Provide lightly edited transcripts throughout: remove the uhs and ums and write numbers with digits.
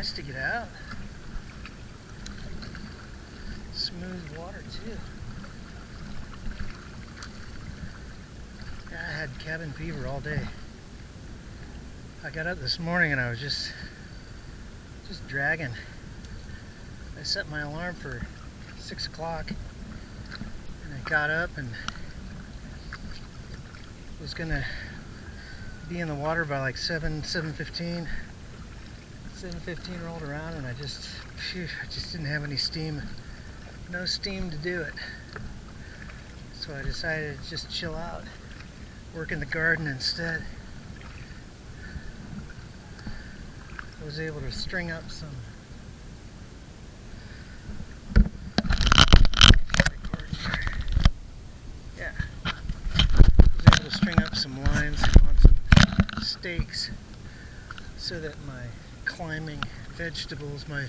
nice to get out. Smooth water too. Yeah, I had cabin fever all day. I got up this morning and I was just dragging. I set my alarm for 6 o'clock and I got up and was gonna be in the water by like 7:15. 7:15 rolled around and I just didn't have any steam. No steam to do it. So I decided to just chill out, work in the garden instead. I was able to string up some some lines on some stakes so that my climbing vegetables, my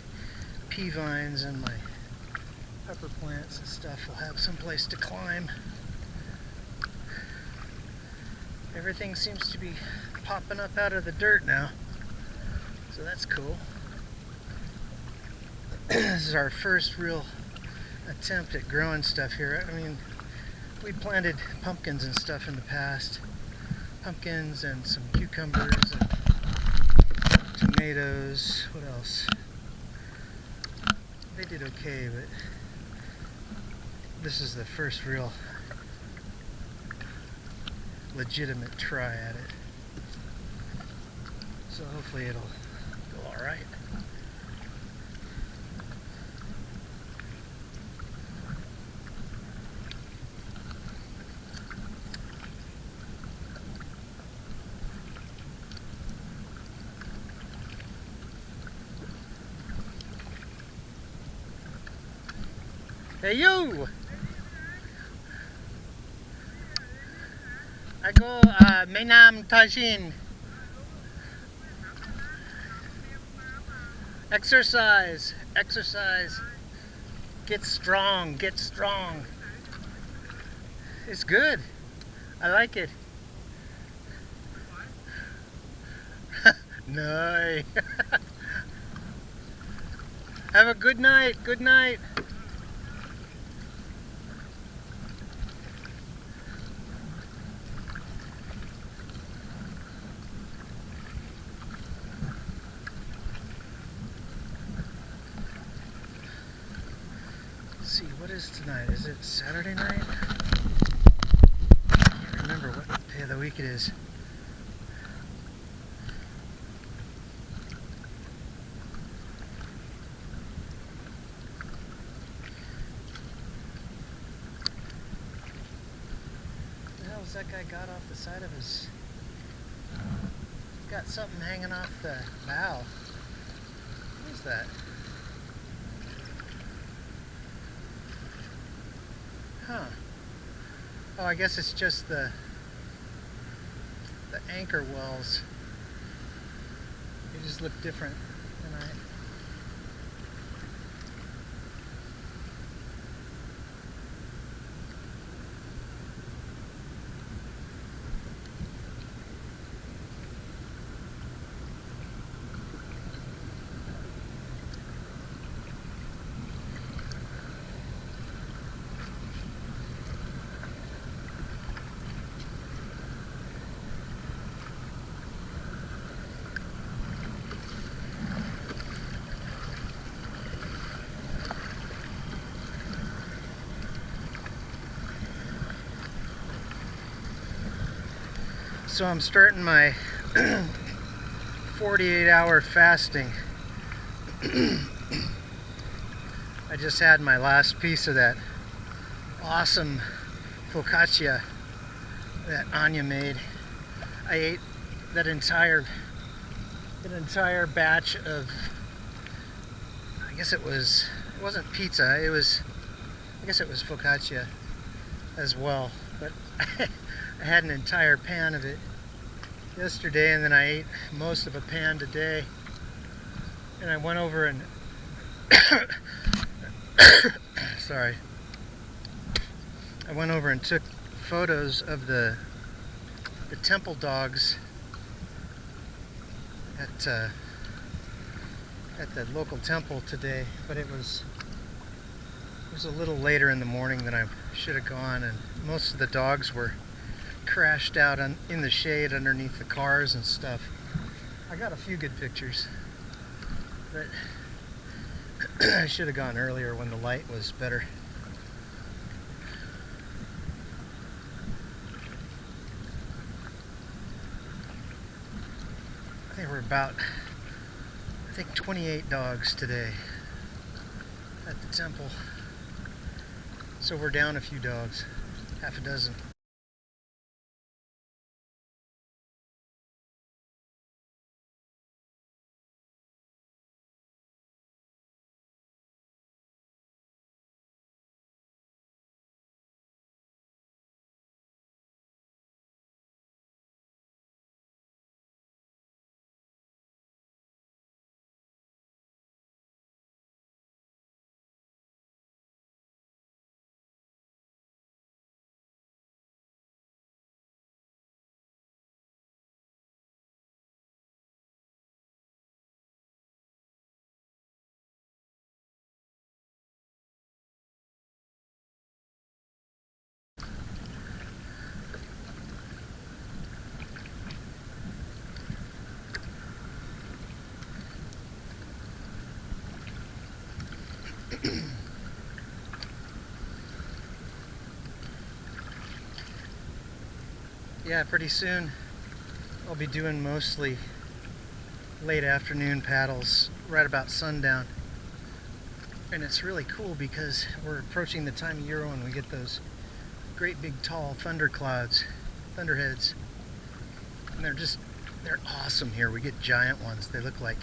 pea vines and my pepper plants and stuff will have some place to climb. Everything seems to be popping up out of the dirt now, so that's cool. This is our first real attempt at growing stuff here. I mean, we planted pumpkins and stuff in the past. Pumpkins and some cucumbers and tomatoes. What else? They did okay, but this is the first real legitimate try at it. So hopefully it'll go all right. Hey you! I go Menam Tajin. Exercise, exercise. Get strong, get strong. It's good. I like it. No. Have a good night, good night. See, what is tonight? Is it Saturday night? I can't remember what day of the week it is. What the hell has that guy got off the side of his... He's got something hanging off the bow. What is that? Huh. Oh, I guess it's just the anchor wells. They just look different tonight. So I'm starting my 48-hour fasting. I just had my last piece of that awesome focaccia that Anya made. I ate that entire batch of, I guess it wasn't pizza, I guess it was focaccia as well, but I had an entire pan of it yesterday, and then I ate most of a pan today. And I went over and sorry. I went over and took photos of the temple dogs at at the local temple today, but it was a little later in the morning than I should have gone, and most of the dogs were crashed out in the shade underneath the cars and stuff. I got a few good pictures, but I should have gone earlier when the light was better. There were about, I think, 28 dogs today at the temple. So we're down a few dogs, half a dozen. Yeah, pretty soon I'll be doing mostly late afternoon paddles right about sundown. And it's really cool because we're approaching the time of year when we get those great big tall thunderclouds, thunderheads. And they're awesome here. We get giant ones. They look like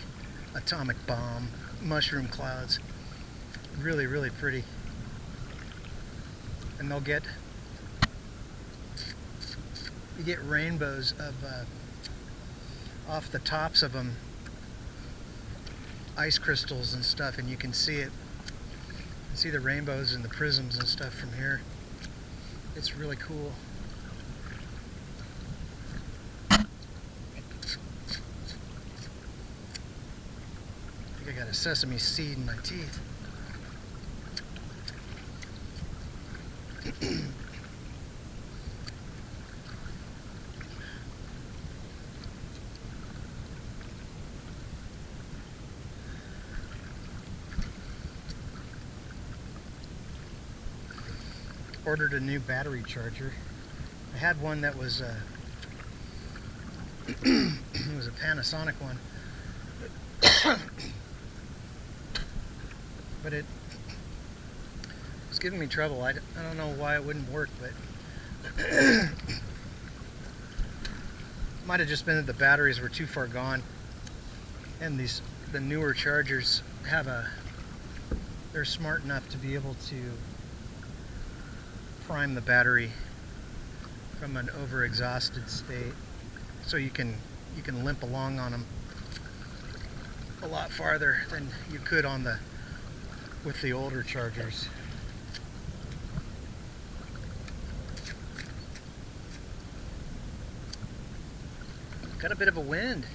atomic bomb mushroom clouds. Really, really pretty. And you get rainbows of off the tops of them, ice crystals and stuff, and you can see it. You can see the rainbows and the prisms and stuff from here. It's really cool. I think I got a sesame seed in my teeth. Ordered a new battery charger. I had one that was it was a Panasonic one, but it was giving me trouble. I don't know why it wouldn't work, but might have just been that the batteries were too far gone. And the newer chargers they're smart enough to be able to prime the battery from an over-exhausted state, so you can limp along on them a lot farther than you could with the older chargers. Got a bit of a wind.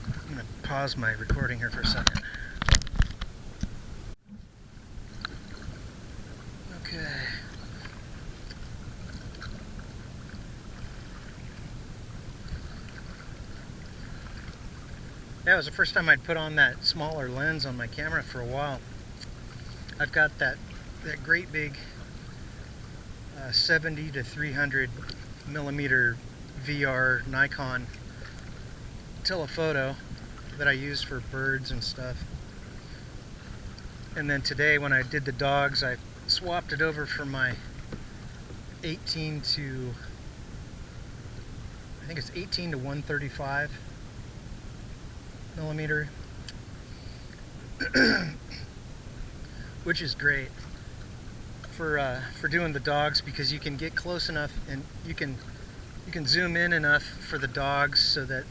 I'm gonna pause my recording here for a second. Okay. Yeah, it was the first time I'd put on that smaller lens on my camera for a while. I've got that great big 70 to 300 millimeter VR Nikon telephoto that I use for birds and stuff. And then today when I did the dogs, I swapped it over for my 18 to, I think it's 18 to 135 millimeter, which is great for doing the dogs, because you can get close enough and you can zoom in enough for the dogs so that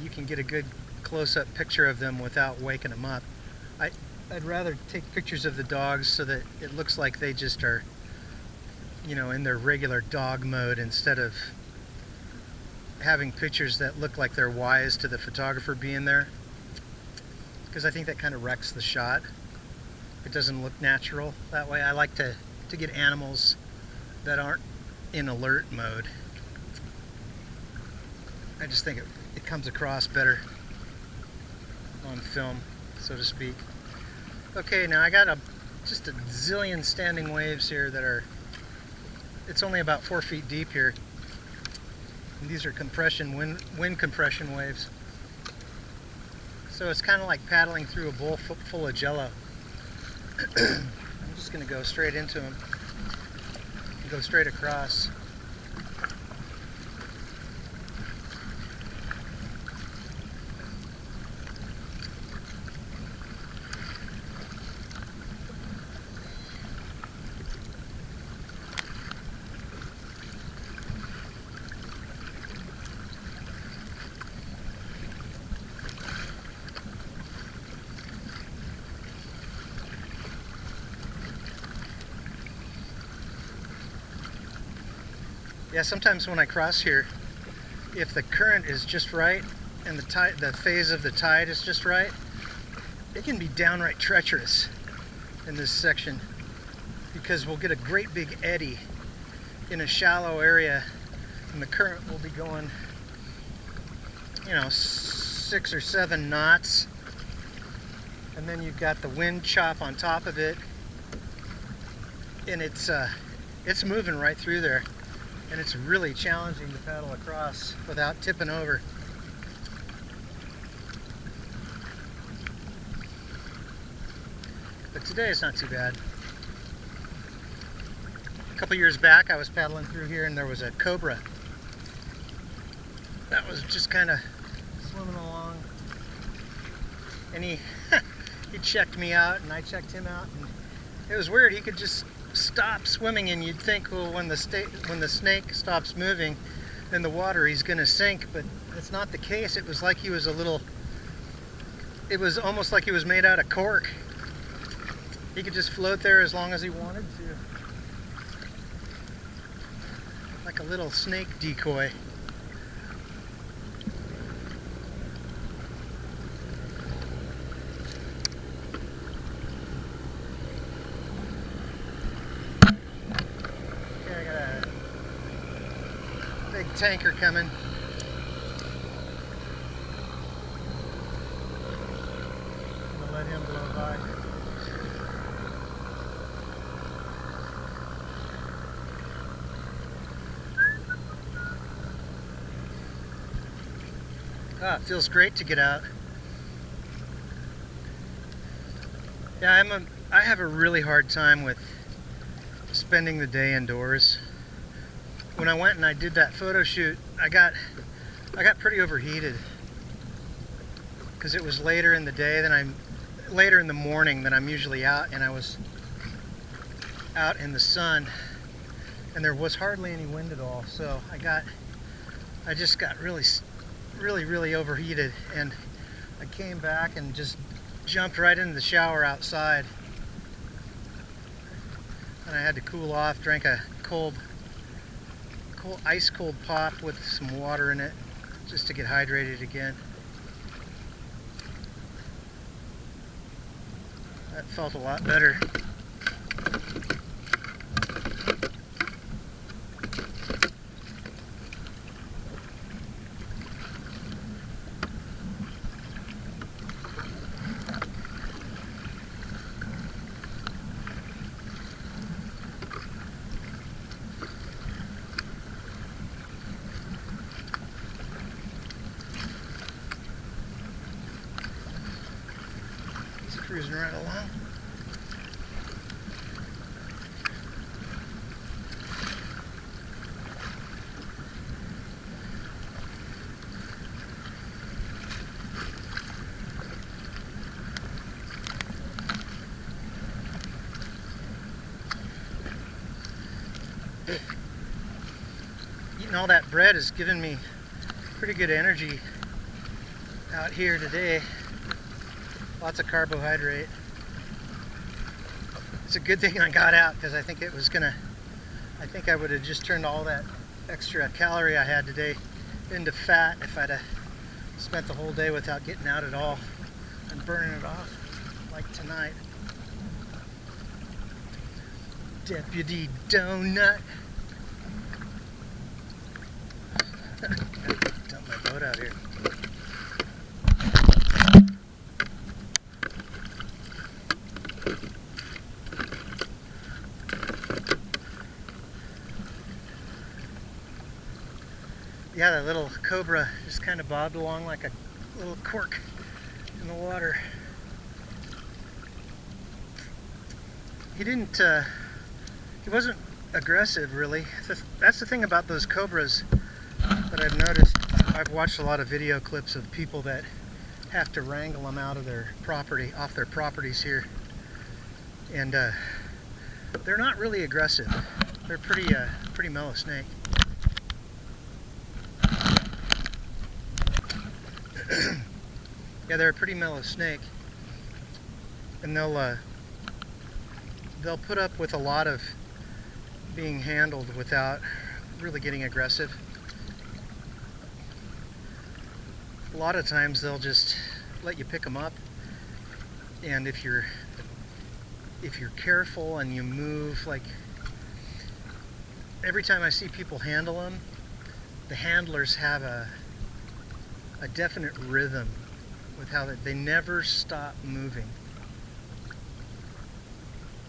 you can get a good close-up picture of them without waking them up. I'd rather take pictures of the dogs so that it looks like they just are, in their regular dog mode, instead of having pictures that look like they're wise to the photographer being there, because I think that kind of wrecks the shot. It doesn't look natural that way. I like to get animals that aren't in alert mode. I just think it comes across better on film, so to speak. Okay, now I got just a zillion standing waves here that are, it's only about 4 feet deep here. And these are wind compression waves. So it's kind of like paddling through a bowl full of jello. I'm just going to go straight into them. Go straight across. Yeah, sometimes when I cross here, if the current is just right and the phase of the tide is just right, it can be downright treacherous in this section, because we'll get a great big eddy in a shallow area and the current will be going, 6 or 7 knots, and then you've got the wind chop on top of it, and it's moving right through there. And it's really challenging to paddle across without tipping over. But today it's not too bad. A couple years back I was paddling through here and there was a cobra that was just kind of swimming along. And he checked me out and I checked him out. And it was weird, he could just stop swimming, and you'd think, well, when the snake stops moving in the water he's going to sink, but it's not the case. It was like he was it was almost like he was made out of cork. He could just float there as long as he wanted to, like a little snake decoy. Tanker coming. I'm gonna let him blow by. It feels great to get out. Yeah, I have a really hard time with spending the day indoors. When I went and I did that photo shoot, I got pretty overheated because it was later in the day later in the morning than I'm usually out, and I was out in the sun, and there was hardly any wind at all. So I just got really overheated, and I came back and just jumped right into the shower outside, and I had to cool off. Drank a ice cold pop with some water in it just to get hydrated again. That felt a lot better. Cruising right along. Eating all that bread has given me pretty good energy out here today. Lots of carbohydrate. It's a good thing I got out, because I think I would have just turned all that extra calorie I had today into fat if I'd have spent the whole day without getting out at all and burning it off like tonight. Deputy Donut. Dump my boat out here. Yeah, that little cobra just kind of bobbed along like a little cork in the water. He wasn't aggressive really. That's the thing about those cobras that I've noticed. I've watched a lot of video clips of people that have to wrangle them out of their property, off their properties here. And they're not really aggressive. They're pretty mellow snake. Yeah, they're a pretty mellow snake, and they'll put up with a lot of being handled without really getting aggressive. A lot of times they'll just let you pick them up, and if you're careful and you move, like every time I see people handle them, the handlers have a definite rhythm with how they never stop moving.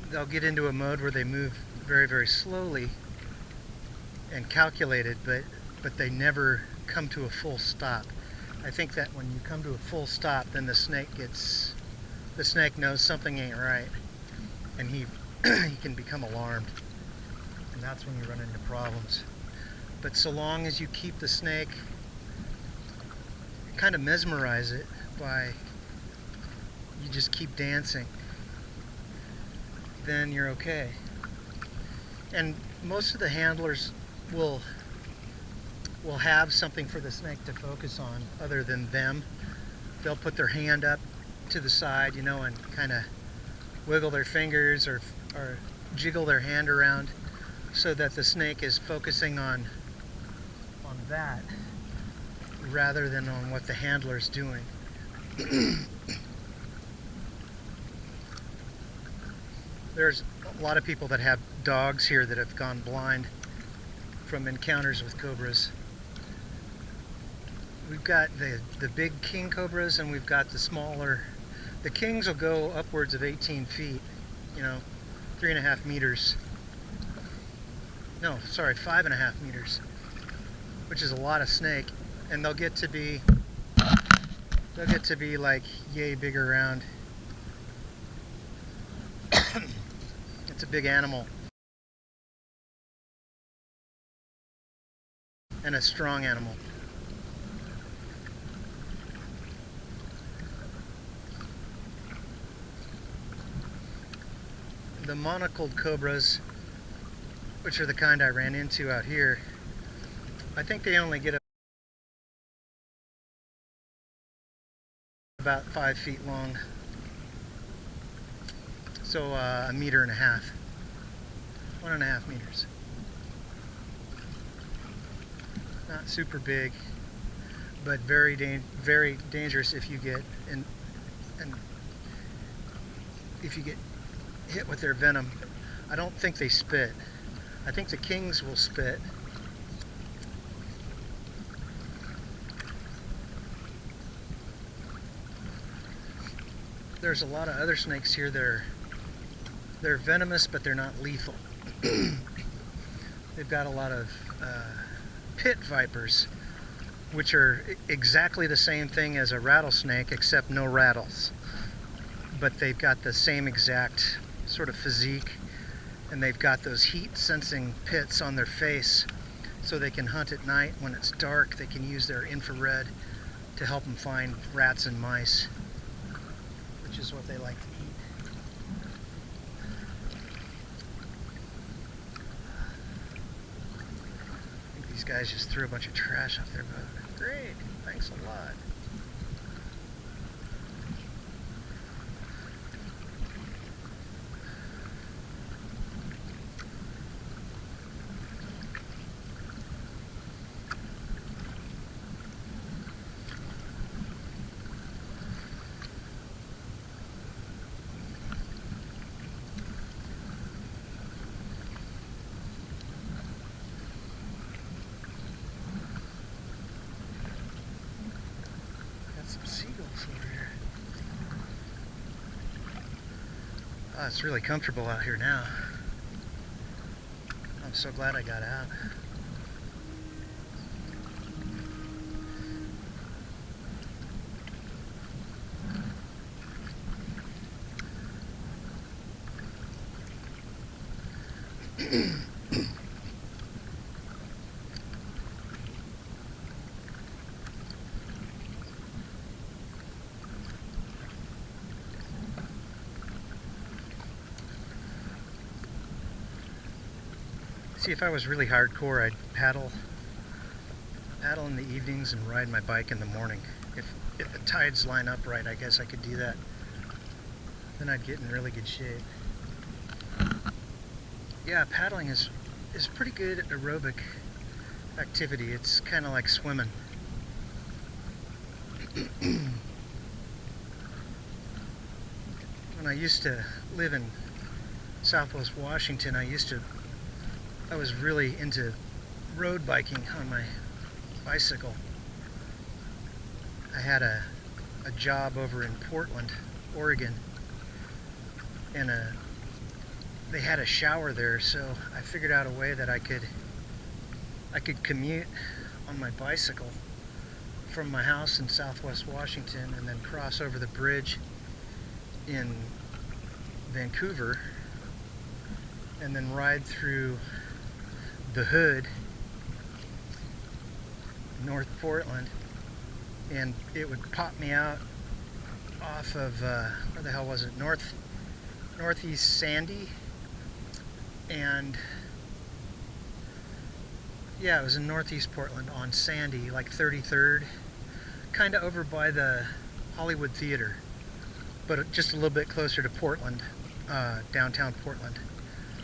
They'll get into a mode where they move very, very slowly and calculated, but they never come to a full stop. I think that when you come to a full stop, then the snake knows something ain't right, and he can become alarmed, and that's when you run into problems. But so long as you keep the snake, kind of mesmerize it by you just keep dancing, then you're okay. And most of the handlers will have something for the snake to focus on other than them. They'll put their hand up to the side, you know, and kind of wiggle their fingers or jiggle their hand around so that the snake is focusing on that rather than on what the handler's doing. There's a lot of people that have dogs here that have gone blind from encounters with cobras. We've got the big king cobras, and we've got the smaller. The kings will go upwards of 18 feet, you know, 3.5 meters. No, sorry, 5.5 meters, which is a lot of snake. And they'll get to be like yay big around. It's a big animal and a strong animal. The monocled cobras, which are the kind I ran into out here, I think they only get about 5 feet long, so 1.5 meters, 1.5 meters. Not super big, but very dangerous if you get if you get hit with their venom. I don't think they spit. I think the kings will spit. There's a lot of other snakes here that they're venomous, but they're not lethal. They've got a lot of pit vipers, which are exactly the same thing as a rattlesnake, except no rattles. But they've got the same exact sort of physique, and they've got those heat-sensing pits on their face, so they can hunt at night when it's dark. They can use their infrared to help them find rats and mice, which is what they like to eat. I think these guys just threw a bunch of trash off their boat. Great, thanks a lot. Oh, it's really comfortable out here now. I'm so glad I got out. See, if I was really hardcore, I'd paddle in the evenings and ride my bike in the morning. If the tides line up right, I guess I could do that. Then I'd get in really good shape. Yeah, paddling is pretty good aerobic activity. It's kind of like swimming. When I used to live in Southwest Washington, I was really into road biking on my bicycle. I had a job over in Portland, Oregon, and they had a shower there, so I figured out a way that I could commute on my bicycle from my house in Southwest Washington and then cross over the bridge in Vancouver and then ride through the Hood, North Portland, and it would pop me out off of where the hell was it? Northeast Sandy, and yeah, it was in Northeast Portland on Sandy, like 33rd, kind of over by the Hollywood Theater, but just a little bit closer to Portland, downtown Portland,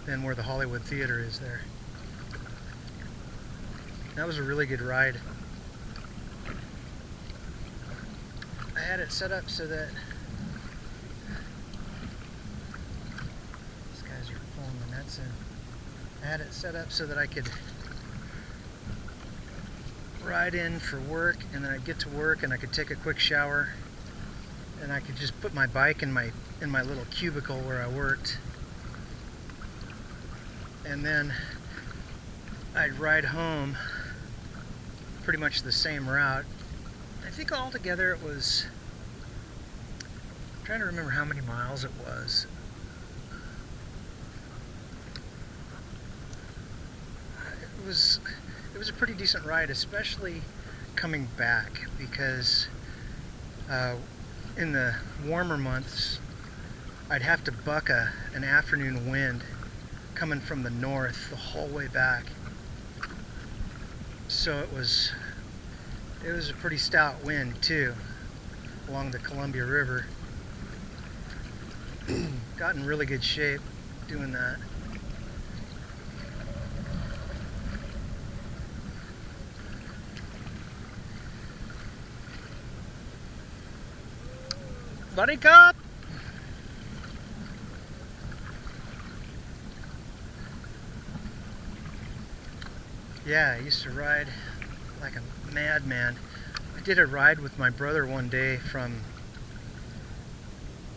than where the Hollywood Theater is there. That was a really good ride. I had it set up so that these guys are pulling the nets in. I had it set up so that I could ride in for work, and then I'd get to work and I could take a quick shower, and I could just put my bike in my little cubicle where I worked, and then I'd ride home pretty much the same route. I think altogether it was, I'm trying to remember how many miles it was. It was a pretty decent ride, especially coming back, because in the warmer months I'd have to buck an afternoon wind coming from the north the whole way back. So it was a pretty stout wind too along the Columbia River. Got in really good shape doing that. Buddy cop! Yeah, I used to ride like a madman. I did a ride with my brother one day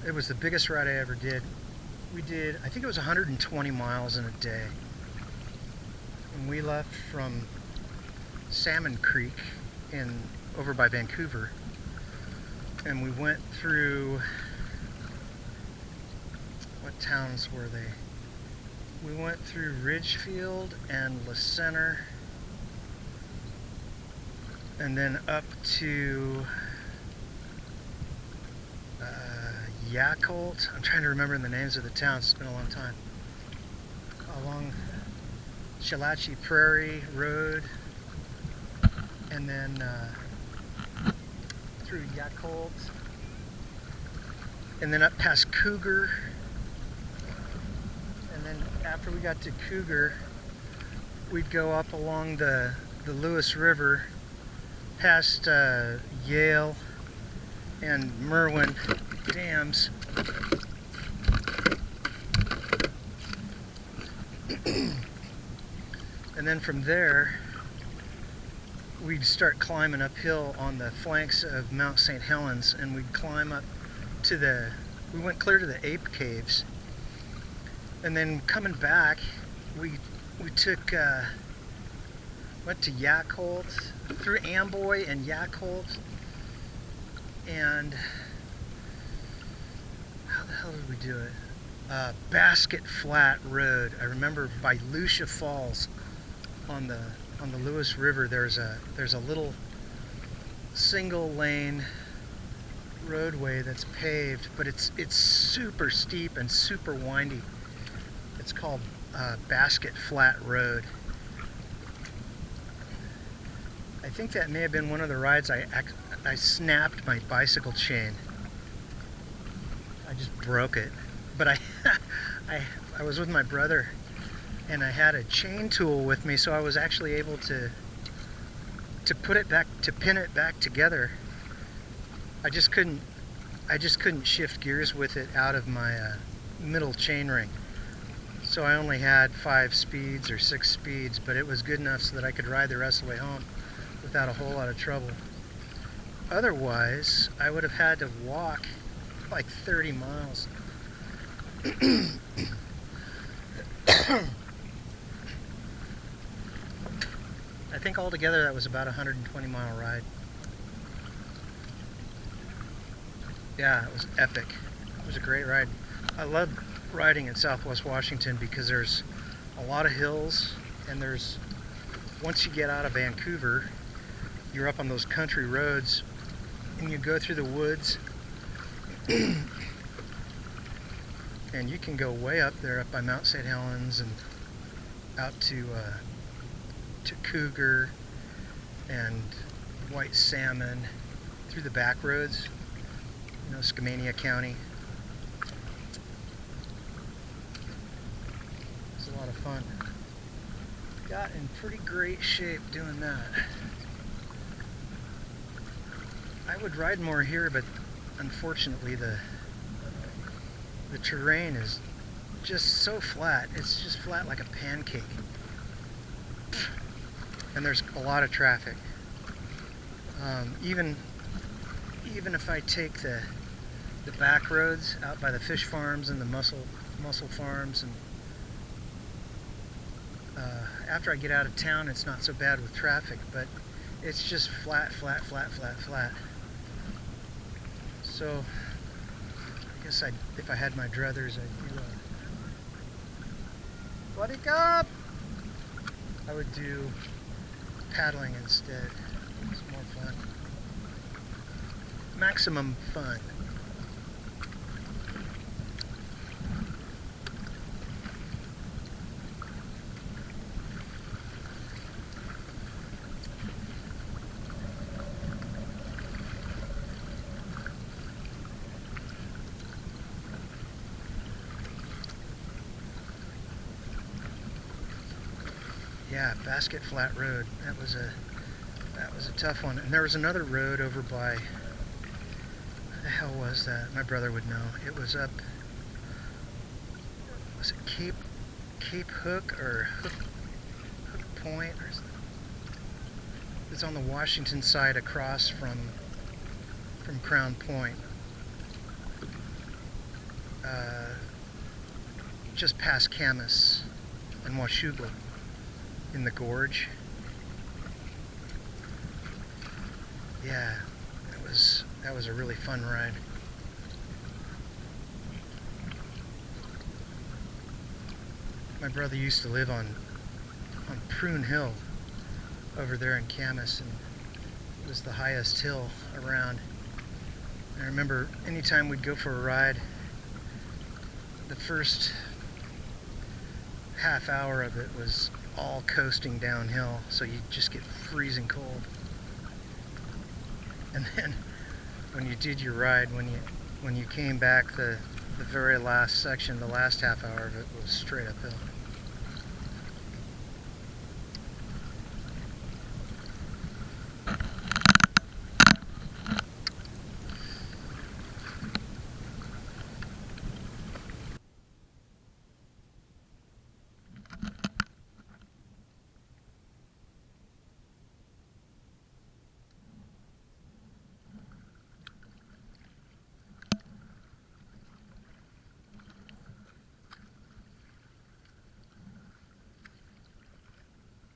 it was the biggest ride I ever did. We did, I think it was 120 miles in a day. And we left from Salmon Creek over by Vancouver. And we went through, what towns were they? We went through Ridgefield and La Center, and then up to Yakult. I'm trying to remember the names of the towns. It's been a long time. Along Chalachi Prairie Road, and then through Yakult, and then up past Cougar, and then after we got to Cougar, we'd go up along the Lewis River past Yale and Merwin dams. And then from there we'd start climbing uphill on the flanks of Mount St. Helens, and we'd climb up to we went clear to the Ape Caves, And then coming back, we took went to Yakult, through Amboy and Yakult, and how the hell did we do it? Basket Flat Road. I remember by Lucia Falls on the Lewis River. There's a little single lane roadway that's paved, but it's super steep and super windy. It's called Basket Flat Road. I think that may have been one of the rides I snapped my bicycle chain. I just broke it. But I was with my brother, and I had a chain tool with me, so I was actually able to put it back, to pin it back together. I just couldn't shift gears with it out of my middle chain ring. So I only had 5 speeds or 6 speeds, but it was good enough so that I could ride the rest of the way home without a whole lot of trouble. Otherwise, I would have had to walk like 30 miles. I think altogether that was about a 120-mile ride. Yeah, it was epic. It was a great ride. I love riding in Southwest Washington because there's a lot of hills, and once you get out of Vancouver, you're up on those country roads, and you go through the woods, and you can go way up there, up by Mount St. Helens, and out to Cougar and White Salmon, through the back roads, Skamania County. It's a lot of fun. Got in pretty great shape doing that. I would ride more here, but unfortunately the terrain is just so flat. It's just flat like a pancake. And there's a lot of traffic. Even if I take the back roads out by the fish farms and the mussel farms, and after I get out of town, it's not so bad with traffic, but it's just flat. So I guess if I had my druthers, I'd do buddy cop. I would do paddling instead. It's more fun. Maximum fun. Yeah, Basket Flat Road. That was a tough one. And there was another road over by, what the hell was that? My brother would know. It was up, was it Cape Hook or Hook Point or something? It's on the Washington side across from Crown Point. Just past Camas and Washougal in the gorge. Yeah, that was a really fun ride. My brother used to live on Prune Hill over there in Camas, and it was the highest hill around. I remember anytime we'd go for a ride, the first half hour of it was all coasting downhill, so you just get freezing cold. And then when you did your ride, when you came back, the very last section, the last half hour of it was straight uphill.